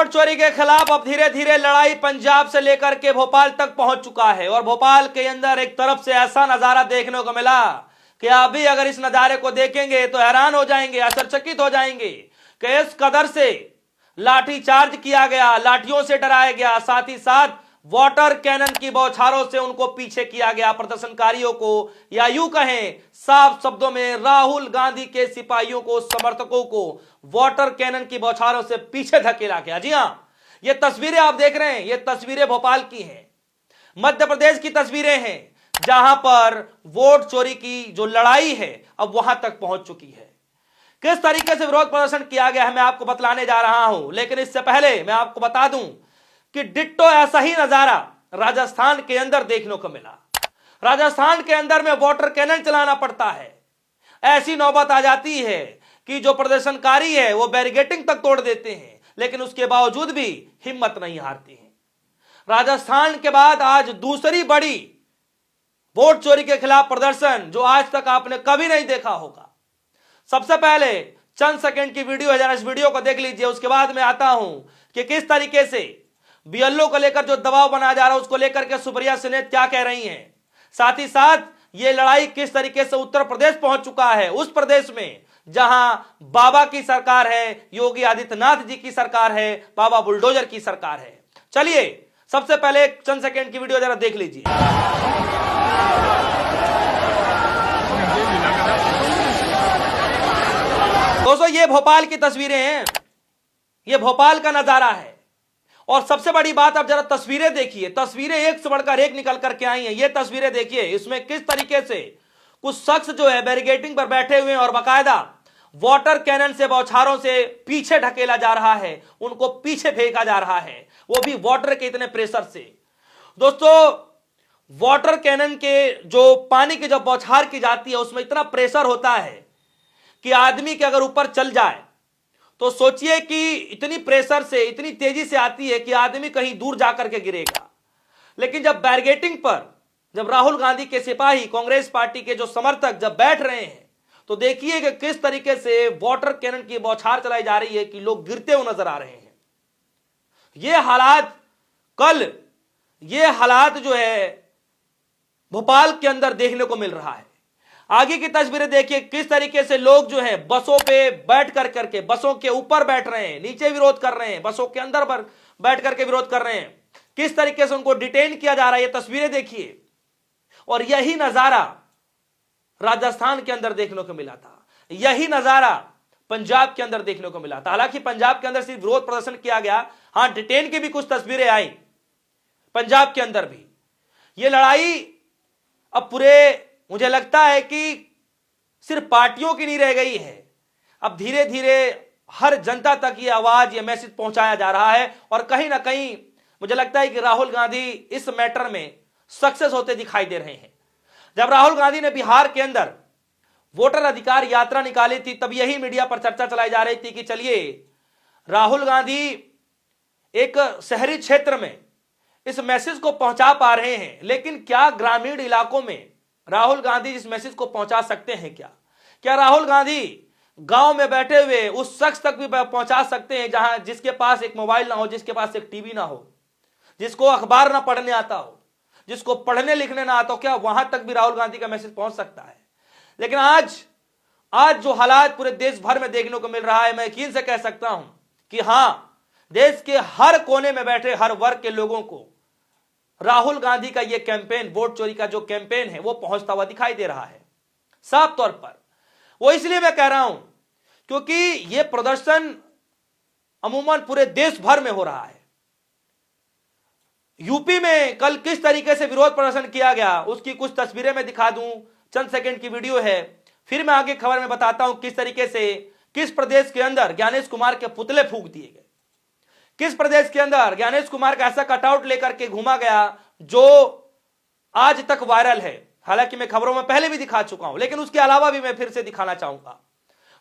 Vote चोरी के खिलाफ अब धीरे धीरे लड़ाई पंजाब से लेकर के भोपाल तक पहुंच चुका है और भोपाल के अंदर एक तरफ से ऐसा नजारा देखने को मिला कि आप भी अगर इस नजारे को देखेंगे तो हैरान हो जाएंगे, आश्चर्यचकित हो जाएंगे कि इस कदर से लाठी चार्ज किया गया, लाठियों से डराया गया, साथ ही साथ वाटर कैनन की बौछारों से उनको पीछे किया गया। प्रदर्शनकारियों को, या यूं कहें साफ शब्दों में राहुल गांधी के सिपाहियों को, समर्थकों को वाटर कैनन की बौछारों से पीछे धकेला गया। जी हां, ये तस्वीरें आप देख रहे हैं, ये तस्वीरें भोपाल की हैं, मध्य प्रदेश की तस्वीरें हैं, जहां पर वोट चोरी की जो लड़ाई है अब वहां तक पहुंच चुकी है। किस तरीके से विरोध प्रदर्शन किया गया है मैं आपको बतलाने जा रहा हूं, लेकिन इससे पहले मैं आपको बता दूं कि डिट्टो ऐसा ही नजारा राजस्थान के अंदर देखने को मिला। राजस्थान के अंदर में वाटर कैनन चलाना पड़ता है, ऐसी नौबत आ जाती है कि जो प्रदर्शनकारी है वो बैरिकेडिंग तक तोड़ देते हैं, लेकिन उसके बावजूद भी हिम्मत नहीं हारती है। राजस्थान के बाद आज दूसरी बड़ी वोट चोरी के खिलाफ प्रदर्शन जो आज तक आपने कभी नहीं देखा होगा। सबसे पहले चंद सेकंड की वीडियो है, जरा इस वीडियो को देख लीजिए, उसके बाद मैं आता हूं कि किस तरीके से बीएलओ को लेकर जो दबाव बनाया जा रहा है उसको लेकर के सुप्रिया सुले क्या कह रही हैं, साथ ही साथ ये लड़ाई किस तरीके से उत्तर प्रदेश पहुंच चुका है, उस प्रदेश में जहां बाबा की सरकार है, योगी आदित्यनाथ जी की सरकार है, बाबा बुलडोजर की सरकार है। चलिए सबसे पहले चंद सेकंड की वीडियो जरा देख लीजिए। दोस्तों ये भोपाल की तस्वीरें हैं, ये भोपाल का नजारा है और सबसे बड़ी बात आप जरा तस्वीरें देखिए, तस्वीरें एक से बढ़कर एक निकल करके आई हैं। ये तस्वीरें देखिए, इसमें किस तरीके से कुछ शख्स जो है बैरिकेडिंग पर बैठे हुए हैं और बाकायदा वाटर कैनन से, बौछारों से पीछे ढकेला जा रहा है, उनको पीछे फेंका जा रहा है, वो भी वाटर के इतने प्रेशर से। दोस्तों वाटर कैनन के जो पानी की जब बौछार की जाती है उसमें इतना प्रेशर होता है कि आदमी के अगर ऊपर चल जाए तो सोचिए कि इतनी प्रेशर से, इतनी तेजी से आती है कि आदमी कहीं दूर जाकर के गिरेगा। लेकिन जब बैरिकेडिंग पर जब राहुल गांधी के सिपाही, कांग्रेस पार्टी के जो समर्थक जब बैठ रहे हैं तो देखिए कि किस तरीके से वाटर कैनन की बौछार चलाई जा रही है कि लोग गिरते हुए नजर आ रहे हैं। ये हालात जो है भोपाल के अंदर देखने को मिल रहा है। आगे की तस्वीरें देखिए किस तरीके से लोग जो है बसों पे बैठ कर करके, बसों के ऊपर बैठ रहे हैं, नीचे विरोध कर रहे हैं, बसों के अंदर बैठ करके विरोध कर रहे हैं, किस तरीके से उनको डिटेन किया जा रहा है, ये तस्वीरें देखिए। और यही नजारा राजस्थान के अंदर देखने को मिला था, यही नजारा पंजाब के अंदर देखने को मिला था। हालांकि पंजाब के अंदर सिर्फ विरोध प्रदर्शन किया गया, हां डिटेन की भी कुछ तस्वीरें आई पंजाब के अंदर भी। यह लड़ाई अब पूरे, मुझे लगता है कि सिर्फ पार्टियों की नहीं रह गई है, अब धीरे धीरे हर जनता तक ये आवाज, ये मैसेज पहुंचाया जा रहा है। और कहीं ना कहीं मुझे लगता है कि राहुल गांधी इस मैटर में सक्सेस होते दिखाई दे रहे हैं। जब राहुल गांधी ने बिहार के अंदर वोटर अधिकार यात्रा निकाली थी तब यही मीडिया पर चर्चा चलाई जा रही थी कि चलिए राहुल गांधी एक शहरी क्षेत्र में इस मैसेज को पहुंचा पा रहे हैं, लेकिन क्या ग्रामीण इलाकों में राहुल गांधी इस मैसेज को पहुंचा सकते हैं? क्या राहुल गांधी गांव में बैठे हुए उस शख्स तक भी पहुंचा सकते हैं जहां जिसके पास एक मोबाइल ना हो, जिसके पास एक टीवी ना हो, जिसको अखबार ना पढ़ने आता हो, जिसको पढ़ने लिखने ना आता हो? क्या वहां तक भी राहुल गांधी का मैसेज पहुंच सकता है? लेकिन आज जो हालात पूरे देश भर में देखने को मिल रहा है, मैं यकीन से कह सकता हूं कि हां, देश के हर कोने में बैठे हर वर्ग के लोगों को राहुल गांधी का यह कैंपेन, वोट चोरी का जो कैंपेन है, वो पहुंचता हुआ दिखाई दे रहा है साफ तौर पर। वो इसलिए मैं कह रहा हूं क्योंकि यह प्रदर्शन अमूमन पूरे देश भर में हो रहा है। यूपी में कल किस तरीके से विरोध प्रदर्शन किया गया उसकी कुछ तस्वीरें मैं दिखा दूं, चंद सेकंड की वीडियो है, फिर मैं आगे खबर में बताता हूं किस तरीके से किस प्रदेश के अंदर ज्ञानेश कुमार के पुतले फूंक दिए गए, किस प्रदेश के अंदर ज्ञानेश कुमार का ऐसा कटआउट लेकर के घूमा गया जो आज तक वायरल है। हालांकि मैं खबरों में पहले भी दिखा चुका हूं, लेकिन उसके अलावा भी मैं फिर से दिखाना चाहूंगा।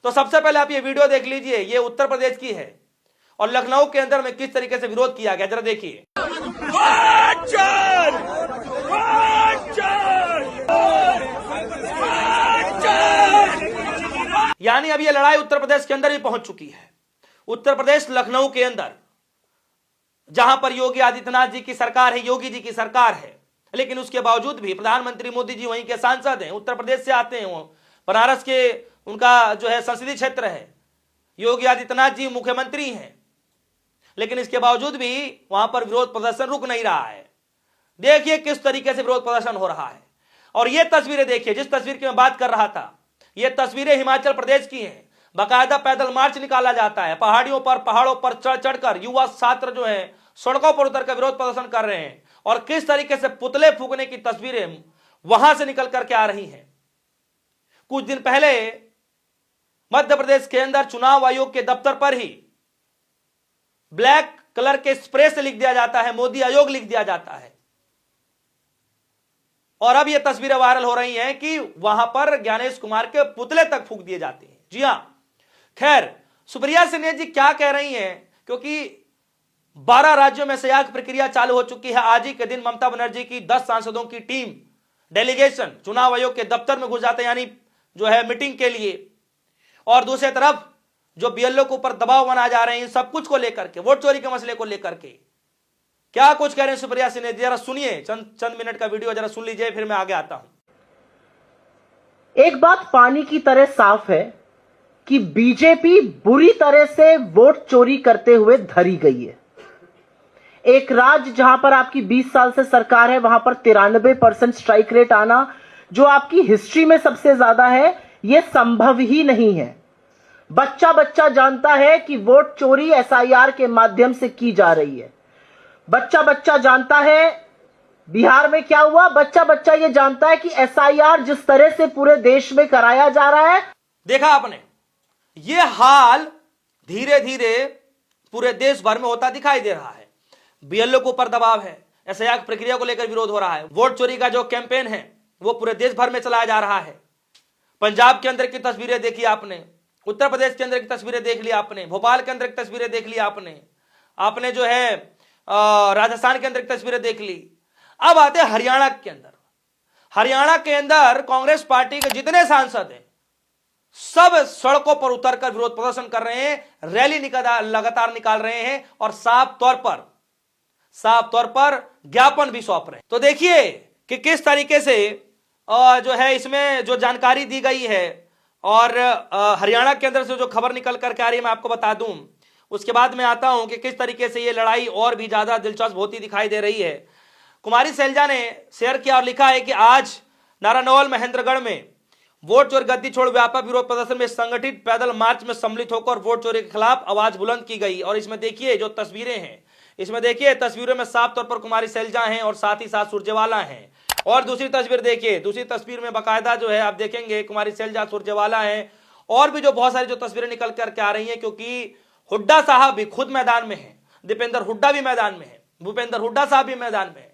तो सबसे पहले आप ये वीडियो देख लीजिए, ये उत्तर प्रदेश की है और लखनऊ के अंदर में किस तरीके से विरोध किया गया, जरा देखिए। यानी अब ये लड़ाई उत्तर प्रदेश के अंदर भी पहुंच चुकी है। उत्तर प्रदेश लखनऊ के अंदर जहां पर योगी आदित्यनाथ जी की सरकार है, योगी जी की सरकार है, लेकिन उसके बावजूद भी प्रधानमंत्री मोदी जी वहीं के सांसद हैं, उत्तर प्रदेश से आते हैं, वो बनारस के उनका जो है संसदीय क्षेत्र है, योगी आदित्यनाथ जी मुख्यमंत्री हैं, लेकिन इसके बावजूद भी वहां पर विरोध प्रदर्शन रुक नहीं रहा है। देखिए किस तरीके से विरोध प्रदर्शन हो रहा है। और ये तस्वीरें देखिए, जिस तस्वीर की मैं बात कर रहा था, ये तस्वीरें हिमाचल प्रदेश की हैं। बाकायदा पैदल मार्च निकाला जाता है, पहाड़ों पर चढ़ चढ़कर युवा छात्र जो है सड़कों पर उतरकर विरोध प्रदर्शन कर रहे हैं। और किस तरीके से पुतले फूकने की तस्वीरें वहां से निकल करके आ रही हैं। कुछ दिन पहले मध्य प्रदेश के अंदर चुनाव आयोग के दफ्तर पर ही ब्लैक कलर के स्प्रे से लिख दिया जाता है, मोदी आयोग लिख दिया जाता है। और अब यह तस्वीरें वायरल हो रही हैं कि वहां पर ज्ञानेश कुमार के पुतले तक फूंक दिए जाते हैं। जी हां, खैर सुप्रिया सिन्हा जी क्या कह रही हैं, क्योंकि 12 राज्यों में संयाग प्रक्रिया चालू हो चुकी है। आज ही के दिन ममता बनर्जी की 10 सांसदों की टीम डेलीगेशन चुनाव आयोग के दफ्तर में घुस जाते हैं, यानी जो है मीटिंग के लिए। और दूसरी तरफ जो बीएलओ के ऊपर दबाव बनाए जा रहे हैं सब कुछ को लेकर के, वोट चोरी के मसले को लेकर के क्या कुछ कह रहे हैं सुप्रिया सिन्हा, जरा सुनिए, चंद मिनट का वीडियो जरा सुन लीजिए, फिर मैं आगे आता हूं। एक बात पानी की तरह साफ है कि बीजेपी बुरी तरह से वोट चोरी करते हुए धरी गई है। एक राज्य जहां पर आपकी 20 साल से सरकार है, वहां पर 93% स्ट्राइक रेट आना, जो आपकी हिस्ट्री में सबसे ज्यादा है, यह संभव ही नहीं है। बच्चा बच्चा जानता है कि वोट चोरी एसआईआर के माध्यम से की जा रही है। बच्चा बच्चा जानता है बिहार में क्या हुआ, बच्चा बच्चा यह जानता है कि एसआईआर जिस तरह से पूरे देश में कराया जा रहा है। देखा आपने, यह हाल धीरे धीरे पूरे देश भर में होता दिखाई दे रहा है। बीएलओ के ऊपर दबाव है, एसआईआर प्रक्रिया को लेकर विरोध हो रहा है, वोट चोरी का जो कैंपेन है वो पूरे देश भर में चलाया जा रहा है। पंजाब के अंदर की तस्वीरें देखी आपने, उत्तर प्रदेश के अंदर की तस्वीरें देख ली आपने, भोपाल के अंदर की तस्वीरें देख ली आपने जो है राजस्थान के अंदर की तस्वीरें देख ली। अब आते हैं हरियाणा के अंदर। हरियाणा के अंदर कांग्रेस पार्टी के जितने सांसद हैं सब सड़कों पर उतरकर विरोध प्रदर्शन कर रहे हैं, रैली लगातार निकाल रहे हैं और साफ तौर पर ज्ञापन भी सौंप रहे हैं। तो देखिए कि किस तरीके से जो है इसमें जो जानकारी दी गई है। और हरियाणा के अंदर से जो खबर निकल करके आ रही है मैं आपको बता दूं, उसके बाद मैं आता हूं कि किस तरीके से ये लड़ाई और भी ज्यादा दिलचस्प होती दिखाई दे रही है। कुमारी सैलजा ने शेयर किया और लिखा है कि आज नारानौल महेंद्रगढ़ में वोट चोरी गद्दी छोड़ व्यापक विरोध प्रदर्शन में संगठित पैदल मार्च में सम्मिलित होकर वोट चोरी के खिलाफ आवाज बुलंद की गई। और इसमें देखिए जो तस्वीरें हैं, इसमें देखिए तस्वीरों में साफ तौर पर कुमारी सैलजा हैं और साथ ही साथ सुरजेवाला हैं। और दूसरी तस्वीर देखिए, दूसरी तस्वीर में बाकायदा जो है आप देखेंगे कुमारी सैलजा, सुरजेवाला हैं और भी जो बहुत सारी जो तस्वीरें निकल करके आ रही हैं, क्योंकि हुड्डा साहब भी खुद मैदान में है, दीपेंद्र हुड्डा भी मैदान में है, भूपेंद्र हुड्डा साहब भी मैदान में है,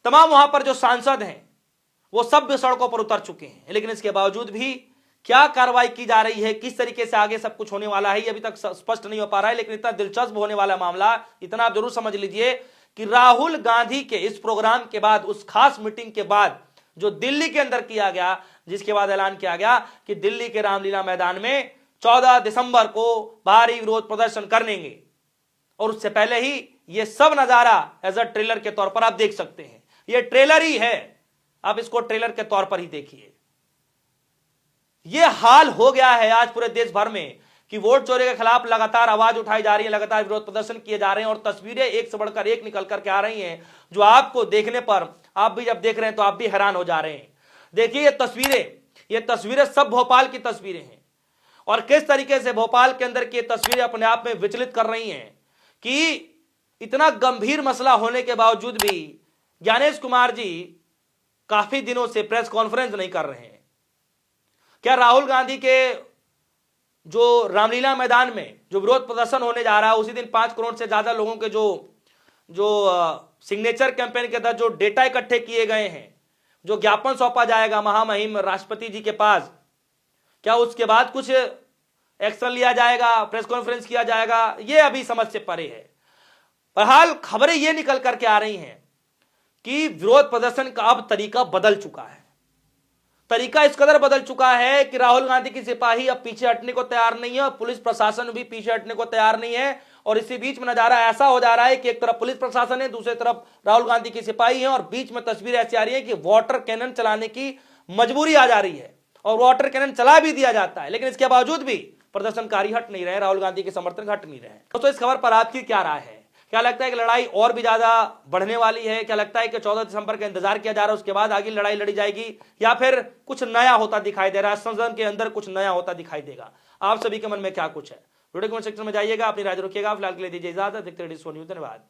तमाम वहां पर जो सांसद हैं वो सब भी सड़कों पर उतर चुके हैं। लेकिन इसके बावजूद भी क्या कार्रवाई की जा रही है, किस तरीके से आगे सब कुछ होने वाला है, ये अभी तक स्पष्ट नहीं हो पा रहा है। लेकिन इतना दिलचस्प होने वाला मामला, इतना आप जरूर समझ लीजिए कि राहुल गांधी के इस प्रोग्राम के बाद, उस खास मीटिंग के बाद जो दिल्ली के अंदर किया गया, जिसके बाद ऐलान किया गया कि दिल्ली के रामलीला मैदान में 14 दिसंबर को भारी विरोध प्रदर्शन करेंगे। और उससे पहले ही यह सब नजारा एज अ ट्रेलर के तौर पर आप देख सकते हैं, यह ट्रेलर ही है, आप इसको ट्रेलर के तौर पर ही देखिए। यह हाल हो गया है आज पूरे देश भर में कि वोट चोरी के खिलाफ लगातार आवाज उठाई जा रही है, लगातार विरोध प्रदर्शन किए जा रहे हैं और तस्वीरें एक से बढ़कर एक निकल करके आ रही हैं, जो आपको देखने पर आप भी जब देख रहे हैं तो आप भी हैरान हो जा रहे हैं। देखिए ये तस्वीरें सब भोपाल की तस्वीरें हैं और किस तरीके से भोपाल के अंदर की तस्वीरें अपने आप में विचलित कर रही हैं कि इतना गंभीर मसला होने के बावजूद भी ज्ञानेश कुमार जी काफी दिनों से प्रेस कॉन्फ्रेंस नहीं कर रहे हैं। क्या राहुल गांधी के जो रामलीला मैदान में जो विरोध प्रदर्शन होने जा रहा है, उसी दिन 5 करोड़ से ज्यादा लोगों के जो सिग्नेचर कैंपेन के तहत जो डेटा इकट्ठे किए गए हैं, जो ज्ञापन सौंपा जाएगा महामहिम राष्ट्रपति जी के पास, क्या उसके बाद कुछ एक्शन लिया जाएगा, प्रेस कॉन्फ्रेंस किया जाएगा, ये अभी समझ से परे है। बहरहाल खबरें ये निकल करके आ रही हैं कि विरोध प्रदर्शन का अब तरीका बदल चुका है। तरीका इस कदर बदल चुका है कि राहुल गांधी की सिपाही अब पीछे हटने को तैयार नहीं है और पुलिस प्रशासन भी पीछे हटने को तैयार नहीं है। और इसी बीच में नजारा ऐसा हो जा रहा है कि एक तरफ पुलिस प्रशासन है, दूसरी तरफ राहुल गांधी की सिपाही है, और बीच में तस्वीर ऐसी आ रही है कि वाटर कैनन चलाने की मजबूरी आ जा रही है और वाटर कैनन चला भी दिया जाता है, लेकिन इसके बावजूद भी प्रदर्शनकारी हट नहीं रहे, राहुल गांधी के समर्थक हट नहीं रहे। दोस्तों, इस खबर पर आपकी क्या राय है? क्या लगता है कि लड़ाई और भी ज्यादा बढ़ने वाली है? क्या लगता है कि 14 दिसंबर का इंतजार किया जा रहा है, उसके बाद आगे लड़ाई लड़ी जाएगी, या फिर कुछ नया होता दिखाई दे रहा है, संसद के अंदर कुछ नया होता दिखाई देगा? आप सभी के मन में क्या कुछ है? वीडियो कमेंट सेक्शन में जाइएगा, अपनी राय रखिएगा। फिलहाल के लिए दीजिए इजाजत। देखते रहिए सोनी न्यूज़। धन्यवाद।